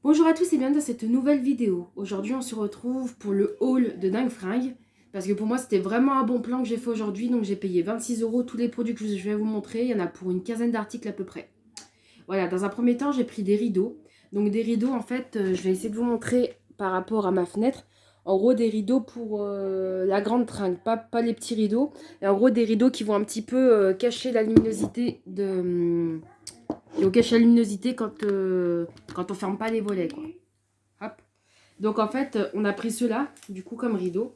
Bonjour à tous et bienvenue dans cette nouvelle vidéo. Aujourd'hui on se retrouve pour le haul de Dingue Fringues. Parce que pour moi c'était vraiment un bon plan que j'ai fait aujourd'hui. Donc j'ai payé 26 € tous les produits que je vais vous montrer. Il y en a pour une quinzaine d'articles à peu près. Voilà, dans un premier temps j'ai pris des rideaux. Donc des rideaux en fait, je vais essayer de vous montrer par rapport à ma fenêtre. En gros des rideaux pour la grande tringle, pas les petits rideaux. Et en gros des rideaux qui vont un petit peu cacher la luminosité de... qui vont cacher la luminosité quand on ferme pas les volets quoi. Hop. Donc en fait, on a pris ceux-là, du coup, comme rideau.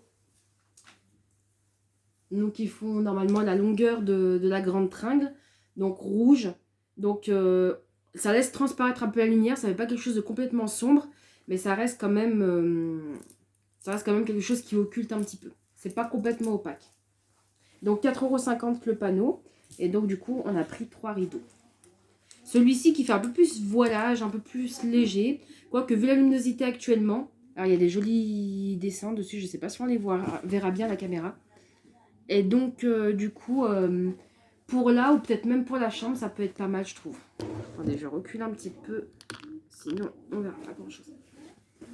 Donc ils font normalement la longueur de la grande tringle. Donc rouge. Donc ça laisse transparaître un peu la lumière. Ça fait pas quelque chose de complètement sombre. Mais ça reste quand même, quelque chose qui occulte un petit peu. C'est pas complètement opaque. Donc 4,50 € le panneau. Et donc du coup, on a pris 3 rideaux. Celui-ci qui fait un peu plus voilage, un peu plus léger. Quoique vu la luminosité actuellement, alors il y a des jolis dessins dessus, je ne sais pas si on les verra bien à la caméra. Et donc du coup, pour là ou peut-être même pour la chambre, ça peut être pas mal je trouve. Attendez, je recule un petit peu, sinon on verra pas grand chose.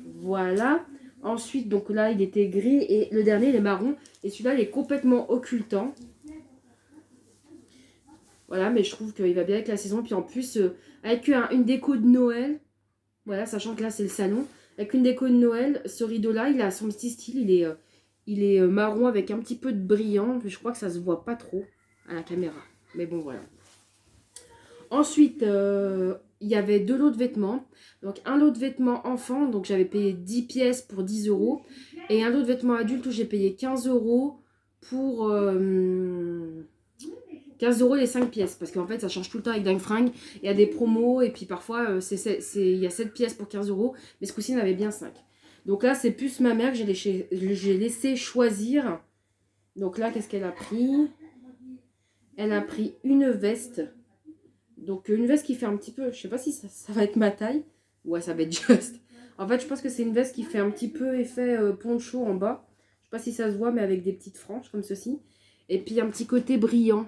Voilà. Ensuite, donc là il était gris et le dernier il est marron. Et celui-là il est complètement occultant. Voilà, mais je trouve qu'il va bien avec la saison. Puis en plus, avec une déco de Noël, voilà, sachant que là c'est le salon, avec une déco de Noël, ce rideau-là, il a son petit style, il est marron avec un petit peu de brillant. Je crois que ça se voit pas trop à la caméra. Mais bon, voilà. Ensuite, il y avait 2 lots de vêtements. Donc un lot de vêtements enfant, donc j'avais payé 10 pièces pour 10 €. Et un lot de vêtements adultes où j'ai payé 15 € pour... 15 € les 5 pièces, parce qu'en fait ça change tout le temps avec Dingue Fringues. Il y a des promos et puis parfois il y a 7 pièces pour 15 €, mais ce coup-ci il y en avait bien 5. Donc là c'est plus ma mère que j'ai laissé choisir. Donc là qu'est-ce qu'elle a pris? Elle a pris une veste. Donc une veste qui fait un petit peu, je sais pas si ça va être ma taille. Ouais, ça va être juste. En fait je pense que c'est une veste qui fait un petit peu effet poncho en bas. Je sais pas si ça se voit, mais avec des petites franges comme ceci. Et puis un petit côté brillant.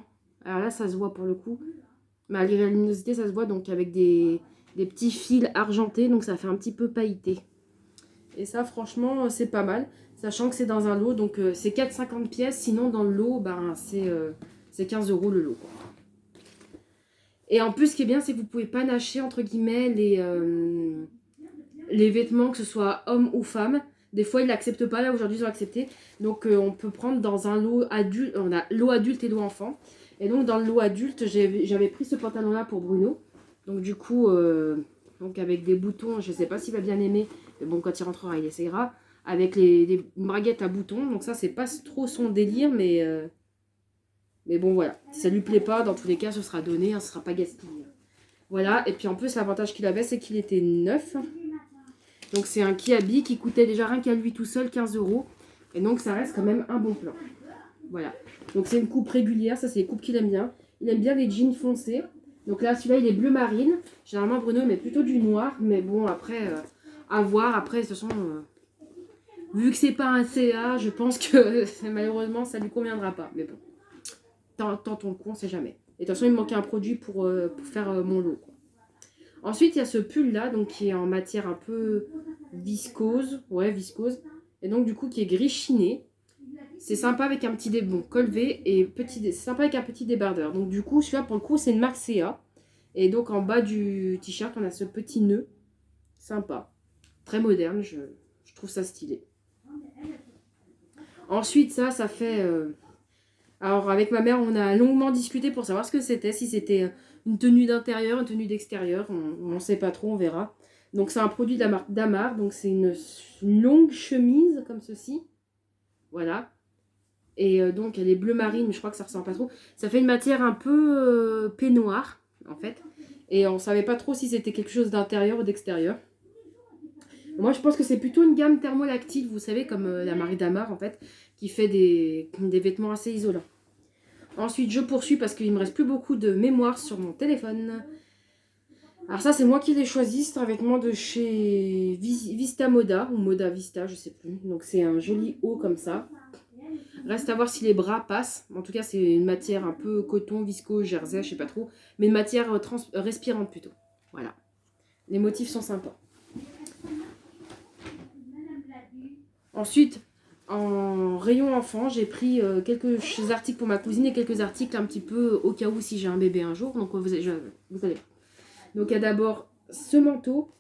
Alors là, ça se voit pour le coup. Malgré la luminosité, ça se voit donc avec des petits fils argentés. Donc ça fait un petit peu pailleté. Et ça, franchement, c'est pas mal. Sachant que c'est dans un lot. Donc c'est 4,50 pièces. Sinon, dans le lot, ben, c'est 15 € le lot, quoi. Et en plus, ce qui est bien, c'est que vous pouvez panacher, entre guillemets, les vêtements, que ce soit homme ou femme. Des fois, ils l'acceptent pas. Là, aujourd'hui, ils ont accepté. Donc, on peut prendre dans un lot adulte. On a lot adulte et lot enfant. Et donc, dans le lot adulte, j'avais pris ce pantalon-là pour Bruno. Donc, du coup, donc avec des boutons, je sais pas s'il va bien aimer. Mais bon, quand il rentrera, il essayera. Avec les braguettes à boutons. Donc, ça, c'est pas trop son délire. Mais bon, voilà. Si ça lui plaît pas, dans tous les cas, ce sera donné. Hein, ce sera pas gaspillé. Voilà. Et puis, en plus, l'avantage qu'il avait, c'est qu'il était neuf. Donc c'est un Kiabi qui coûtait déjà rien qu'à lui tout seul 15 €. Et donc ça reste quand même un bon plan. Voilà. Donc c'est une coupe régulière, ça c'est les coupes qu'il aime bien. Il aime bien les jeans foncés. Donc là celui-là il est bleu marine. Généralement Bruno met plutôt du noir. Mais bon après, à voir. Après de toute façon, vu que c'est pas un CA, je pense que malheureusement ça lui conviendra pas. Mais bon, tentons le coup, on sait jamais. Et de toute façon il me manquait un produit pour faire mon lot, quoi. Ensuite, il y a ce pull-là, donc qui est en matière un peu viscose. Ouais, viscose. Et donc, du coup, qui est gris chiné. C'est sympa avec un petit bon, col V et c'est sympa avec un petit débardeur. Donc, du coup, celui-là, pour le coup, c'est une marque CA. Et donc, en bas du t-shirt, on a ce petit nœud. Sympa. Très moderne, je trouve ça stylé. Ensuite, ça fait... Alors, avec ma mère, on a longuement discuté pour savoir ce que c'était. Si c'était une tenue d'intérieur, une tenue d'extérieur. On ne sait pas trop, on verra. Donc, c'est un produit de la marque Damar. Donc, c'est une longue chemise comme ceci. Voilà. Et donc, elle est bleu marine, mais je crois que ça ne ressemble pas trop. Ça fait une matière un peu peignoir, en fait. Et on ne savait pas trop si c'était quelque chose d'intérieur ou d'extérieur. Moi, je pense que c'est plutôt une gamme thermolactile, vous savez, comme la marque Damar, en fait, qui fait des vêtements assez isolants. Ensuite, je poursuis parce qu'il ne me reste plus beaucoup de mémoire sur mon téléphone. Alors ça, c'est moi qui l'ai choisi. C'est un vêtement de chez Vista Moda, ou Moda Vista, je sais plus. Donc c'est un joli haut comme ça. Reste à voir si les bras passent. En tout cas, c'est une matière un peu coton, viscose, jersey, je sais pas trop. Mais une matière respirante plutôt. Voilà. Les motifs sont sympas. Ensuite, en rayon enfant, j'ai pris quelques articles pour ma cousine et quelques articles un petit peu au cas où si j'ai un bébé un jour. Donc vous allez. Donc il y a d'abord ce manteau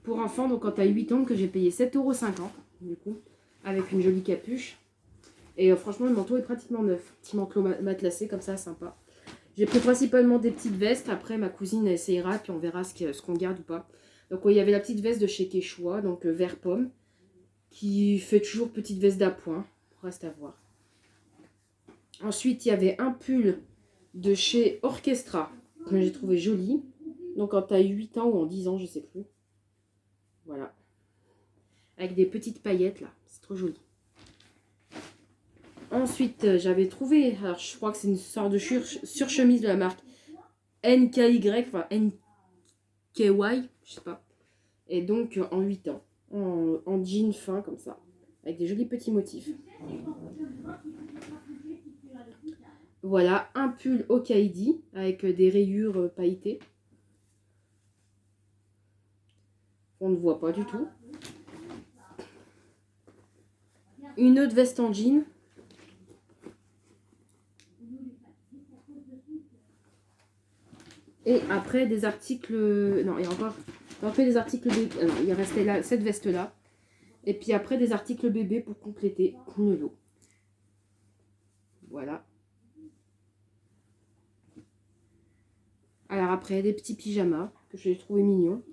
pour enfant, donc quand tu as 8 ans, que j'ai payé 7,50 € du coup, avec une jolie capuche. Et franchement, le manteau est pratiquement neuf. Petit manteau matelassé comme ça, sympa. J'ai pris principalement des petites vestes. Après, ma cousine essayera, puis on verra ce qu'on garde ou pas. Donc il y avait la petite veste de chez Quechua, donc vert pomme, qui fait toujours petite veste d'appoint. Reste à voir. Ensuite, il y avait un pull de chez Orchestra, que j'ai trouvé joli. Donc quand tu as 8 ans ou en 10 ans, je sais plus. Voilà. Avec des petites paillettes là. C'est trop joli. Ensuite, j'avais trouvé, alors je crois que c'est une sorte de surchemise de la marque NKY, enfin NKY, je sais pas. Et donc en 8 ans, en jean fin comme ça, avec des jolis petits motifs. Voilà, un pull Okaidi avec des rayures pailletées. On ne voit pas du tout. Une autre veste en jean. Et après des articles... Non, il y a encore... Après des articles bébé... Non, il restait là, cette veste-là. Et puis après des articles bébé pour compléter le lot. Voilà. Alors après, des petits pyjamas que j'ai trouvé mignons.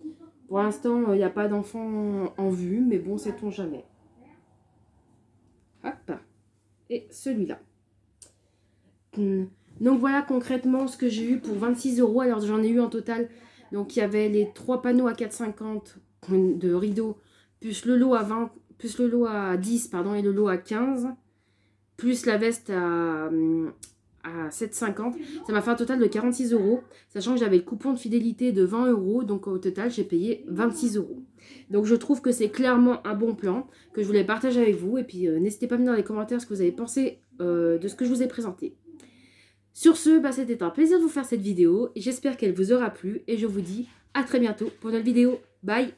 Pour l'instant, il n'y a pas d'enfant en vue, mais bon, sait-on jamais. Hop. Et celui-là. Donc voilà concrètement ce que j'ai eu pour 26 €. Alors j'en ai eu en total. Donc il y avait les 3 panneaux à 4,50 € de rideaux, plus le lot à 20, plus le lot à 10, pardon, et le lot à 15, plus la veste à 7,50 €. Ça m'a fait un total de 46 €, sachant que j'avais le coupon de fidélité de 20 €. Donc au total, j'ai payé 26 €. Donc je trouve que c'est clairement un bon plan que je voulais partager avec vous. Et puis n'hésitez pas à me dire dans les commentaires ce que vous avez pensé de ce que je vous ai présenté. Sur ce, c'était un plaisir de vous faire cette vidéo. J'espère qu'elle vous aura plu et je vous dis à très bientôt pour une nouvelle vidéo. Bye!